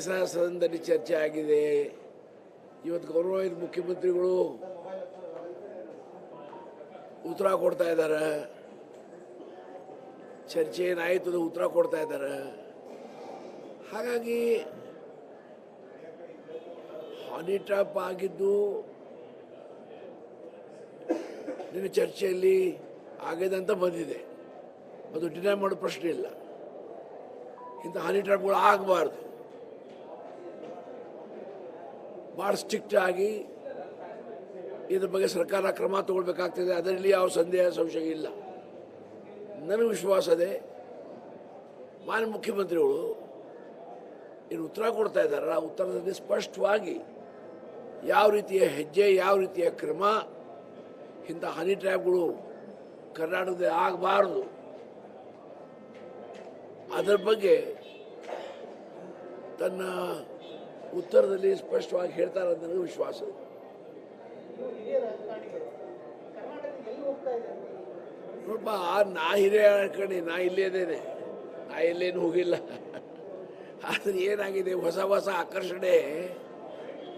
ಸದನದಲ್ಲಿ ಚರ್ಚೆ ಆಗಿದೆ. ಇವತ್ತು ಗೌರವಾನ್ವಿತ ಮುಖ್ಯಮಂತ್ರಿಗಳು ಉತ್ತರ ಕೊಡ್ತಾ ಇದ್ದಾರೆ. ಚರ್ಚೆ ಏನಾಯಿತು ಅದು ಉತ್ತರ ಕೊಡ್ತಾ ಇದ್ದಾರೆ. ಹಾಗಾಗಿ ಹನಿ ಟ್ರ್ಯಾಪ್ ಆಗಿದ್ದು ನಿನ್ನ ಚರ್ಚೆಯಲ್ಲಿ ಆಗಿದೆ ಅಂತ ಬಂದಿದೆ. ಅದು ಡಿನೈ ಮಾಡೋ ಪ್ರಶ್ನೆ ಇಲ್ಲ. ಇಂಥ ಹನಿ ಟ್ರ್ಯಾಪ್ಗಳು ಆಗಬಾರ್ದು. ಭಾಳ ಸ್ಟ್ರಿಕ್ಟ್ ಆಗಿ ಇದ್ರ ಬಗ್ಗೆ ಸರ್ಕಾರ ಕ್ರಮ ತಗೊಳ್ಬೇಕಾಗ್ತದೆ. ಅದರಲ್ಲಿ ಯಾವ ಸಂದೇಹ ಸಂಶಯ ಇಲ್ಲ. ನನಗೆ ವಿಶ್ವಾಸ ಇದೆ ಮಾನ್ಯ ಮುಖ್ಯಮಂತ್ರಿಗಳು ಏನು ಉತ್ತರ ಕೊಡ್ತಾ ಇದ್ದಾರಲ್ಲ, ಆ ಉತ್ತರದಲ್ಲಿ ಸ್ಪಷ್ಟವಾಗಿ ಯಾವ ರೀತಿಯ ಹೆಜ್ಜೆ, ಯಾವ ರೀತಿಯ ಕ್ರಮ, ಇಂಥ ಹನಿ ಟ್ರ್ಯಾಪ್ಗಳು ಕರ್ನಾಟಕದಲ್ಲಿ ಆಗಬಾರ್ದು, ಅದರ ಬಗ್ಗೆ ತನ್ನ ಉತ್ತರದಲ್ಲಿ ಸ್ಪಷ್ಟವಾಗಿ ಹೇಳ್ತಾರೆ ಅಂತ ನನಗೆ ವಿಶ್ವಾಸ ಇದೆ. ನೋಡಪ್ಪ, ನಾ ಹಿರಿಯ ಕಣಿ, ನಾ ಇಲ್ಲೇ ಇದ್ದೇನೆ, ನಾ ಎಲ್ಲೇನು ಹೋಗಿಲ್ಲ. ಆದರೆ ಏನಾಗಿದೆ, ಹೊಸ ಹೊಸ ಆಕರ್ಷಣೆ,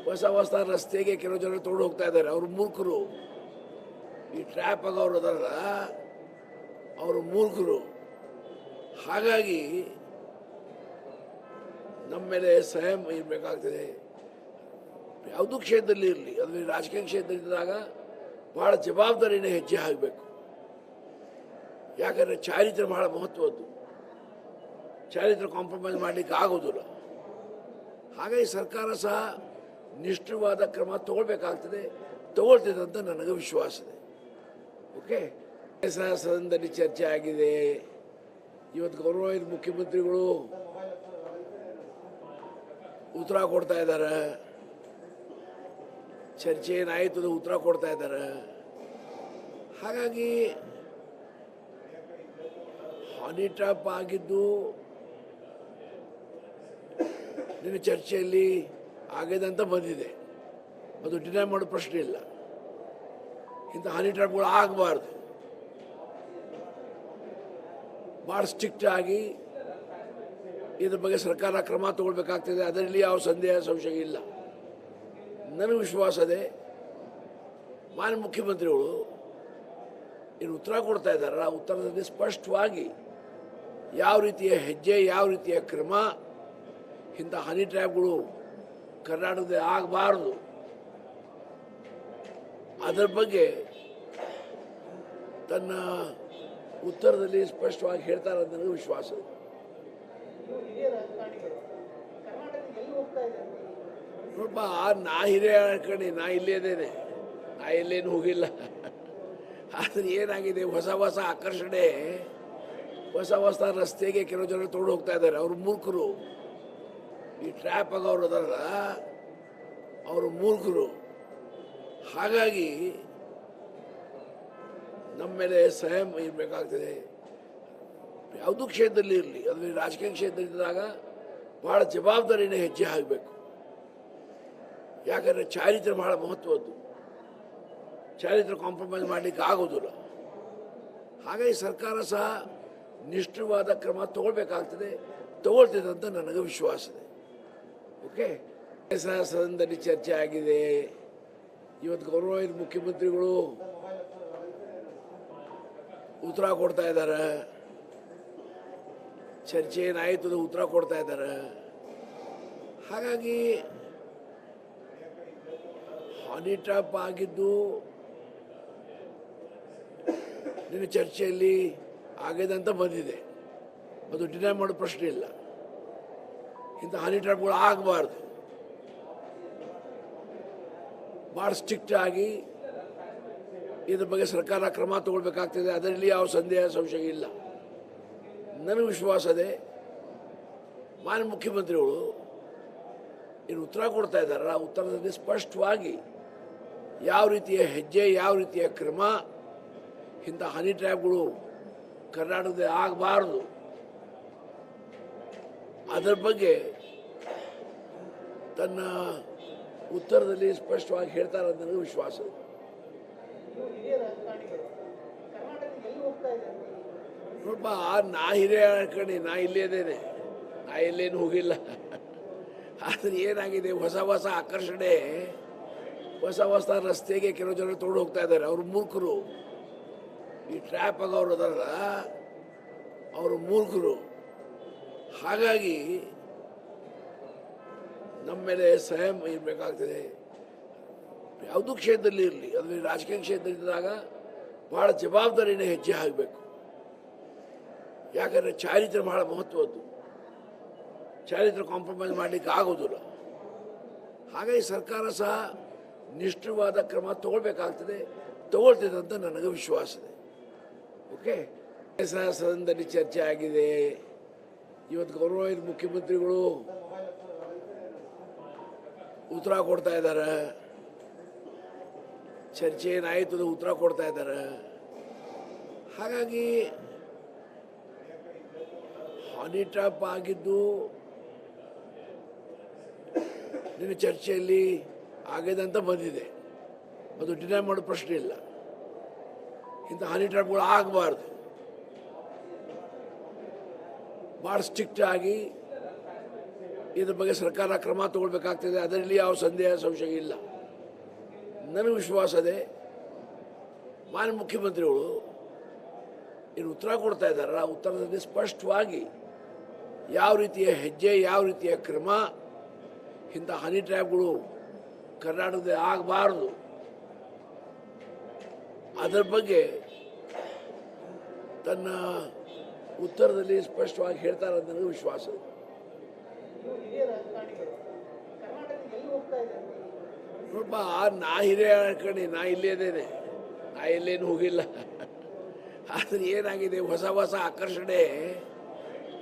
ಹೊಸ ರಸ್ತೆಗೆ ಕೆಲವು ಜನ ತೊಗೊಂಡು ಹೋಗ್ತಾ ಇದ್ದಾರೆ. ಅವರು ಮೂರ್ಖರು. ಈ ಟ್ರ್ಯಾಪ್ ಆಗೋರು ಅದಲ್ಲ, ಅವರು ಮೂರ್ಖರು. ಹಾಗಾಗಿ ನಮ್ಮ ಮೇಲೆ ಸಂಯಮ ಇರಬೇಕಾಗ್ತದೆ. ಯಾವುದೂ ಕ್ಷೇತ್ರದಲ್ಲಿ ಇರಲಿ, ಅದರಲ್ಲಿ ರಾಜಕೀಯ ಕ್ಷೇತ್ರದಲ್ಲಿದ್ದಾಗ ಭಾಳ ಜವಾಬ್ದಾರಿನ ಹೆಜ್ಜೆ ಆಗಬೇಕು. ಯಾಕಂದರೆ ಚಾರಿತ್ರ್ಯ ಬಹಳ ಮಹತ್ವದ್ದು. ಚಾರಿತ್ರ್ಯ ಕಾಂಪ್ರಮೈಸ್ ಮಾಡಲಿಕ್ಕೆ ಆಗೋದಿಲ್ಲ. ಹಾಗಾಗಿ ಸರ್ಕಾರ ಸಹ ನಿಷ್ಠವಾದ ಕ್ರಮ ತಗೊಳ್ಬೇಕಾಗ್ತದೆ, ತಗೊಳ್ತಿದೆ ಅಂತ ನನಗೆ ವಿಶ್ವಾಸ ಇದೆ. ಓಕೆ, ಸದನದಲ್ಲಿ ಚರ್ಚೆ ಆಗಿದೆ. ಇವತ್ತು ಗೌರವಾನ್ವಿತ ಮುಖ್ಯಮಂತ್ರಿಗಳು ಉತ್ತರ ಕೊಡ್ತಾ ಇದ್ದಾರೆ. ಚರ್ಚೆ ಏನಾಯಿತು ಅದು ಉತ್ತರ ಕೊಡ್ತಾ ಇದ್ದಾರೆ. ಹಾಗಾಗಿ ಹನಿ ಟ್ರ್ಯಾಪ್ ಆಗಿದ್ದು ನಿನ್ನ ಚರ್ಚೆಯಲ್ಲಿ ಆಗಿದೆ ಅಂತ ಬಂದಿದೆ. ಅದು ಡಿನೈ ಮಾಡೋ ಪ್ರಶ್ನೆ ಇಲ್ಲ. ಇಂಥ ಹನಿ ಟ್ರ್ಯಾಪ್ಗಳು ಆಗಬಾರ್ದು. ಭಾಳ ಸ್ಟ್ರಿಕ್ಟ್ ಆಗಿ ಇದ್ರ ಬಗ್ಗೆ ಸರ್ಕಾರ ಕ್ರಮ ತಗೊಳ್ಬೇಕಾಗ್ತದೆ. ಅದರಲ್ಲಿ ಯಾವ ಸಂದೇಹ ಸಂಶಯ ಇಲ್ಲ. ನನಗೆ ವಿಶ್ವಾಸ ಇದೆ ಮಾನ್ಯ ಮುಖ್ಯಮಂತ್ರಿಗಳು ಏನು ಉತ್ತರ ಕೊಡ್ತಾ ಇದ್ದಾರಲ್ಲ, ಆ ಉತ್ತರದಲ್ಲಿ ಸ್ಪಷ್ಟವಾಗಿ ಯಾವ ರೀತಿಯ ಹೆಜ್ಜೆ, ಯಾವ ರೀತಿಯ ಕ್ರಮ, ಇಂಥ ಹನಿ ಟ್ರ್ಯಾಪ್ಗಳು ಕರ್ನಾಟಕದಲ್ಲಿ ಆಗಬಾರ್ದು, ಅದರ ಬಗ್ಗೆ ತನ್ನ ಉತ್ತರದಲ್ಲಿ ಸ್ಪಷ್ಟವಾಗಿ ಹೇಳ್ತಾರೆ ಅಂತ ನನಗೆ ವಿಶ್ವಾಸ ಇದೆ. ನೋಡಪ್ಪ, ನಾ ಹಿರಿಯ ಕಣಿ, ನಾ ಇಲ್ಲೇ ಇದ್ದೇನೆ, ನಾ ಎಲ್ಲೇನು ಹೋಗಿಲ್ಲ. ಆದರೆ ಏನಾಗಿದೆ, ಹೊಸ ಹೊಸ ಆಕರ್ಷಣೆ, ಹೊಸ ರಸ್ತೆಗೆ ಕೆಲವು ಜನ ತೊಗೊಂಡು ಹೋಗ್ತಾ ಇದ್ದಾರೆ. ಅವರು ಮೂರ್ಖರು. ಈ ಟ್ರ್ಯಾಪ್ ಆಗೋರು ಅದಲ್ಲ, ಅವರು ಮೂರ್ಖರು. ಹಾಗಾಗಿ ನಮ್ಮ ಮೇಲೆ ಸಂಯಮ ಇರಬೇಕಾಗ್ತದೆ. ಯಾವುದೂ ಕ್ಷೇತ್ರದಲ್ಲಿ ಇರಲಿ, ಅದರಲ್ಲಿ ರಾಜಕೀಯ ಕ್ಷೇತ್ರದಲ್ಲಿದ್ದಾಗ ಭಾಳ ಜವಾಬ್ದಾರಿನ ಹೆಜ್ಜೆ ಆಗಬೇಕು. ಯಾಕಂದರೆ ಚಾರಿತ್ರ್ಯ ಬಹಳ ಮಹತ್ವದ್ದು. ಚಾರಿತ್ರ್ಯ ಕಾಂಪ್ರಮೈಸ್ ಮಾಡಲಿಕ್ಕೆ ಆಗೋದಿಲ್ಲ. ಹಾಗಾಗಿ ಸರ್ಕಾರ ಸಹ ನಿಷ್ಠವಾದ ಕ್ರಮ ತಗೊಳ್ಬೇಕಾಗ್ತದೆ, ತಗೊಳ್ತಿದೆ ಅಂತ ನನಗೆ ವಿಶ್ವಾಸ ಇದೆ. ಓಕೆ, ಸದನದಲ್ಲಿ ಚರ್ಚೆ ಆಗಿದೆ. ಇವತ್ತು ಗೌರವಾನ್ವಿತ ಮುಖ್ಯಮಂತ್ರಿಗಳು ಉತ್ತರ ಕೊಡ್ತಾ ಇದ್ದಾರೆ. ಚರ್ಚೆ ಏನಾಯಿತು ಅದು ಉತ್ತರ ಕೊಡ್ತಾ ಇದ್ದಾರೆ. ಹಾಗಾಗಿ ಹನಿ ಟ್ರ್ಯಾಪ್ ಆಗಿದ್ದು ನಿನ್ನ ಚರ್ಚೆಯಲ್ಲಿ ಆಗಿದೆ ಅಂತ ಬಂದಿದೆ. ಅದು ಡಿನೈ ಮಾಡೋ ಪ್ರಶ್ನೆ ಇಲ್ಲ. ಇಂಥ ಹನಿ ಟ್ರ್ಯಾಪ್ಗಳು ಆಗಬಾರ್ದು. ಭಾಳ ಸ್ಟ್ರಿಕ್ಟ್ ಆಗಿ ಇದ್ರ ಬಗ್ಗೆ ಸರ್ಕಾರ ಕ್ರಮ ತಗೊಳ್ಬೇಕಾಗ್ತದೆ. ಅದರಲ್ಲಿ ಯಾವ ಸಂದೇಹ ಸಂಶಯ ಇಲ್ಲ. ನನಗೆ ವಿಶ್ವಾಸ ಇದೆ ಮಾನ್ಯ ಮುಖ್ಯಮಂತ್ರಿಗಳು ಏನು ಉತ್ತರ ಕೊಡ್ತಾ ಇದ್ದಾರಲ್ಲ, ಆ ಉತ್ತರದಲ್ಲಿ ಸ್ಪಷ್ಟವಾಗಿ ಯಾವ ರೀತಿಯ ಹೆಜ್ಜೆ, ಯಾವ ರೀತಿಯ ಕ್ರಮ, ಇಂಥ ಹನಿ ಟ್ರ್ಯಾಪ್ಗಳು ಕರ್ನಾಟಕದಲ್ಲಿ ಆಗಬಾರ್ದು, ಅದರ ಬಗ್ಗೆ ತನ್ನ ಉತ್ತರದಲ್ಲಿ ಸ್ಪಷ್ಟವಾಗಿ ಹೇಳ್ತಾರೆ ಅಂತ ನನಗೆ ವಿಶ್ವಾಸ ಇದೆ. ನೋಡಪ್ಪ, ನಾ ಹಿರಿಯ ಕಣಿ, ನಾ ಇಲ್ಲೇ ಇದ್ದೇನೆ, ನಾ ಎಲ್ಲೇನು ಹೋಗಿಲ್ಲ. ಆದರೆ ಏನಾಗಿದೆ, ಹೊಸ ಹೊಸ ಆಕರ್ಷಣೆ, ಹೊಸ ಹೊಸ ರಸ್ತೆಗೆ ಕೆಲವು ಜನ ತೊಗೊಂಡು ಹೋಗ್ತಾ ಇದ್ದಾರೆ. ಅವರು ಮೂರ್ಖರು. ಈ ಟ್ರ್ಯಾಪ್ ಆಗೋರು ಅದಲ್ಲ, ಅವರು ಮೂರ್ಖರು. ಹಾಗಾಗಿ ನಮ್ಮ ಮೇಲೆ ಸಂಯಮ ಇರಬೇಕಾಗ್ತದೆ. ಯಾವುದೂ ಕ್ಷೇತ್ರದಲ್ಲಿ ಇರಲಿ, ಅದರಲ್ಲಿ ರಾಜಕೀಯ ಕ್ಷೇತ್ರದಲ್ಲಿದ್ದಾಗ ಭಾಳ ಜವಾಬ್ದಾರಿನೇ ಹೆಜ್ಜೆ ಆಗಬೇಕು. ಯಾಕಂದರೆ ಚಾರಿತ್ರ್ಯ ಬಹಳ ಮಹತ್ವದ್ದು. ಚಾರಿತ್ರ್ಯ ಕಾಂಪ್ರಮೈಸ್ ಮಾಡಲಿಕ್ಕೆ ಆಗೋದಿಲ್ಲ. ಹಾಗಾಗಿ ಸರ್ಕಾರ ಸಹ ನಿಷ್ಠವಾದ ಕ್ರಮ ತಗೊಳ್ಬೇಕಾಗ್ತದೆ, ತಗೊಳ್ತಿದೆ ಅಂತ ನನಗೆ ವಿಶ್ವಾಸ ಇದೆ. ಓಕೆ, ಸದನದಲ್ಲಿ ಚರ್ಚೆ ಆಗಿದೆ. ಇವತ್ತು ಗೌರವಾನ್ವಿತ ಮುಖ್ಯಮಂತ್ರಿಗಳು ಉತ್ತರ ಕೊಡ್ತಾ ಇದ್ದಾರೆ. ಚರ್ಚೆ ಏನಾಯಿತು ಅದು ಉತ್ತರ ಕೊಡ್ತಾ ಇದ್ದಾರೆ. ಹಾಗಾಗಿ ಹನಿ ಟ್ರ್ಯಾಪ್ ಆಗಿದ್ದು ನಿನ್ನ ಚರ್ಚೆಯಲ್ಲಿ ಆಗಿದೆ ಅಂತ ಬಂದಿದೆ. ಅದು ಡಿನೈ ಮಾಡೋ ಪ್ರಶ್ನೆ ಇಲ್ಲ. ಇಂಥ ಹನಿ ಟ್ರ್ಯಾಪ್ಗಳು ಆಗಬಾರ್ದು. ಭಾಳ ಸ್ಟ್ರಿಕ್ಟ್ ಆಗಿ ಇದ್ರ ಬಗ್ಗೆ ಸರ್ಕಾರ ಕ್ರಮ ತಗೊಳ್ಬೇಕಾಗ್ತದೆ. ಅದರಲ್ಲಿ ಯಾವ ಸಂದೇಹ ಸಂಶಯ ಇಲ್ಲ. ನನಗೆ ವಿಶ್ವಾಸ ಇದೆ, ಮಾನ್ಯ ಮುಖ್ಯಮಂತ್ರಿಗಳು ಏನು ಉತ್ತರ ಕೊಡ್ತಾ ಇದ್ದಾರಲ್ಲ, ಆ ಉತ್ತರದಲ್ಲಿ ಸ್ಪಷ್ಟವಾಗಿ ಯಾವ ರೀತಿಯ ಹೆಜ್ಜೆ, ಯಾವ ರೀತಿಯ ಕ್ರಮ, ಇಂಥ ಹನಿ ಟ್ರ್ಯಾಪ್ಗಳು ಕರ್ನಾಟಕದಲ್ಲಿ ಆಗಬಾರ್ದು, ಅದರ ಬಗ್ಗೆ ತನ್ನ ಉತ್ತರದಲ್ಲಿ ಸ್ಪಷ್ಟವಾಗಿ ಹೇಳ್ತಾರೆ ಅಂತ ನನಗೆ ವಿಶ್ವಾಸ ಇದೆ. ನೋಡಪ್ಪ, ನಾ ಹಿರಿಯ ಕಣಿ, ನಾ ಇಲ್ಲೇ ಇದ್ದೇನೆ, ನಾ ಎಲ್ಲೇನು ಹೋಗಿಲ್ಲ. ಆದರೆ ಏನಾಗಿದೆ, ಹೊಸ ಹೊಸ ಆಕರ್ಷಣೆ,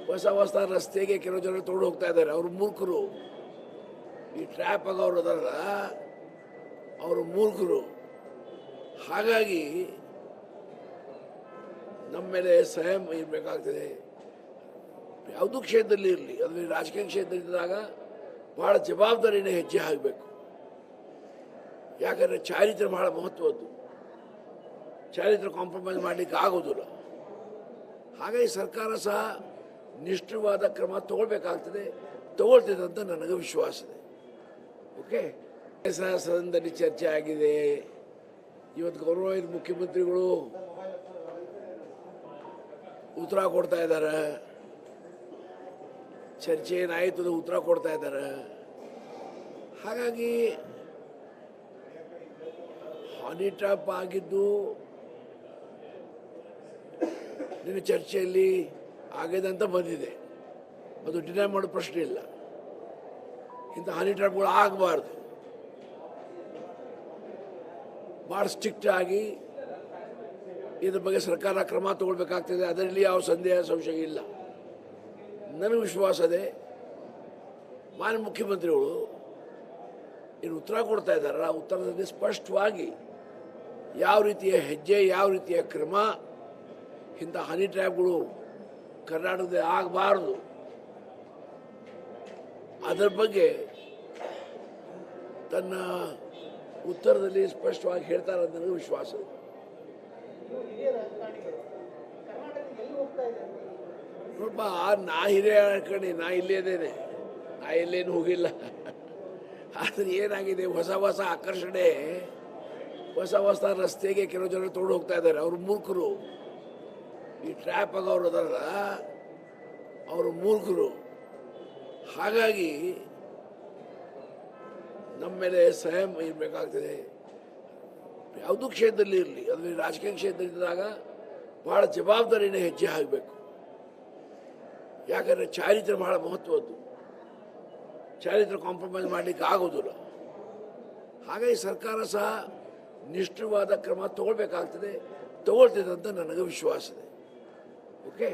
ಹೊಸ ಹೊಸ ರಸ್ತೆಗೆ ಕೆಲವು ಜನ ತೊಗೊಂಡು ಹೋಗ್ತಾ ಇದ್ದಾರೆ. ಅವರು ಮೂರ್ಖರು. ಈ ಟ್ರ್ಯಾಪ್ ಆಗೋರು ಅದಲ್ಲ, ಅವರು ಮೂರ್ಖರು. ಹಾಗಾಗಿ ನಮ್ಮ ಮೇಲೆ ಸಂಯಮ ಇರಬೇಕಾಗ್ತದೆ. ಯಾವುದೂ ಕ್ಷೇತ್ರದಲ್ಲಿ ಇರಲಿ, ಅದರಲ್ಲಿ ರಾಜಕೀಯ ಕ್ಷೇತ್ರದಲ್ಲಿದ್ದಾಗ ಭಾಳ ಜವಾಬ್ದಾರಿನೇ ಹೆಜ್ಜೆ ಆಗಬೇಕು. ಯಾಕಂದರೆ ಚಾರಿತ್ರ್ಯ ಬಹಳ ಮಹತ್ವದ್ದು. ಚಾರಿತ್ರ್ಯ ಕಾಂಪ್ರಮೈಸ್ ಮಾಡಲಿಕ್ಕೆ ಆಗೋದಿಲ್ಲ. ಹಾಗಾಗಿ ಸರ್ಕಾರ ಸಹ ನಿಷ್ಠವಾದ ಕ್ರಮ ತಗೊಳ್ಬೇಕಾಗ್ತದೆ, ತಗೊಳ್ತಿದೆ ಅಂತ ನನಗೆ ವಿಶ್ವಾಸ ಇದೆ. ಓಕೆ, ಸದನದಲ್ಲಿ ಚರ್ಚೆ ಆಗಿದೆ. ಇವತ್ತು ಗೌರವಾನ್ವಿತ ಮುಖ್ಯಮಂತ್ರಿಗಳು ಉತ್ತರ ಕೊಡ್ತಾ ಇದ್ದಾರೆ. ಚರ್ಚೆ ಏನಾಯಿತು ಅದು ಉತ್ತರ ಕೊಡ್ತಾ ಇದ್ದಾರೆ. ಹಾಗಾಗಿ ಹನಿ ಟ್ರ್ಯಾಪ್ ಆಗಿದ್ದು ನಿನ್ನ ಚರ್ಚೆಯಲ್ಲಿ ಆಗಿದೆ ಅಂತ ಬಂದಿದೆ. ಅದು ಡಿನೈ ಮಾಡೋ ಪ್ರಶ್ನೆ ಇಲ್ಲ. ಇಂಥ ಹನಿ ಟ್ರ್ಯಾಪ್ಗಳು ಆಗಬಾರ್ದು. ಭಾಳ ಸ್ಟ್ರಿಕ್ಟ್ ಆಗಿ ಇದ್ರ ಬಗ್ಗೆ ಸರ್ಕಾರ ಕ್ರಮ ತಗೊಳ್ಬೇಕಾಗ್ತದೆ. ಅದರಲ್ಲಿ ಯಾವ ಸಂದೇಹ ಸಂಶಯ ಇಲ್ಲ. ನನಗೆ ವಿಶ್ವಾಸ ಇದೆ, ಮಾನ್ಯ ಮುಖ್ಯಮಂತ್ರಿಗಳು ಏನು ಉತ್ತರ ಕೊಡ್ತಾ ಇದ್ದಾರಲ್ಲ, ಆ ಉತ್ತರದಲ್ಲಿ ಸ್ಪಷ್ಟವಾಗಿ ಯಾವ ರೀತಿಯ ಹೆಜ್ಜೆ, ಯಾವ ರೀತಿಯ ಕ್ರಮ, ಇಂಥ ಹನಿ ಟ್ರ್ಯಾಪ್ಗಳು ಕರ್ನಾಟಕದಲ್ಲಿ ಆಗಬಾರ್ದು, ಅದರ ಬಗ್ಗೆ ತನ್ನ ಉತ್ತರದಲ್ಲಿ ಸ್ಪಷ್ಟವಾಗಿ ಹೇಳ್ತಾರೆ ಅಂತ ನನಗೆ ವಿಶ್ವಾಸ ಇದೆ. ನೋಡಪ್ಪ, ನಾ ಹಿರಿಯ ಕಣಿ, ನಾ ಇಲ್ಲೇ ಇದ್ದೇನೆ, ನಾ ಎಲ್ಲೇನು ಹೋಗಿಲ್ಲ. ಆದರೆ ಏನಾಗಿದೆ, ಹೊಸ ಹೊಸ ಆಕರ್ಷಣೆ, ಹೊಸ ಹೊಸ ರಸ್ತೆಗೆ ಕೆಲವು ಜನ ತೊಗೊಂಡು ಹೋಗ್ತಾ ಇದ್ದಾರೆ. ಅವರು ಮೂರ್ಖರು. ಈ ಟ್ರ್ಯಾಪ್ ಆಗೋರು ಅದಲ್ಲ, ಅವರು ಮೂರ್ಖರು. ಹಾಗಾಗಿ ನಮ್ಮ ಮೇಲೆ ಸಂಯಮ ಇರಬೇಕಾಗ್ತದೆ. ಯಾವುದೂ ಕ್ಷೇತ್ರದಲ್ಲಿ ಇರಲಿ, ಅದರಲ್ಲಿ ರಾಜಕೀಯ ಕ್ಷೇತ್ರದಲ್ಲಿದ್ದಾಗ ಭಾಳ ಜವಾಬ್ದಾರಿನೇ ಹೆಜ್ಜೆ ಆಗಬೇಕು. ಯಾಕಂದರೆ ಚಾರಿತ್ರ್ಯ ಬಹಳ ಮಹತ್ವದ್ದು. ಚಾರಿತ್ರ್ಯ ಕಾಂಪ್ರಮೈಸ್ ಮಾಡಲಿಕ್ಕೆ ಆಗೋದಿಲ್ಲ. ಹಾಗಾಗಿ ಸರ್ಕಾರ ಸಹ ನಿಷ್ಠವಾದ ಕ್ರಮ ತಗೊಳ್ಬೇಕಾಗ್ತದೆ, ತಗೊಳ್ತಿದೆ ಅಂತ ನನಗೆ ವಿಶ್ವಾಸ ಇದೆ. ಓಕೆ.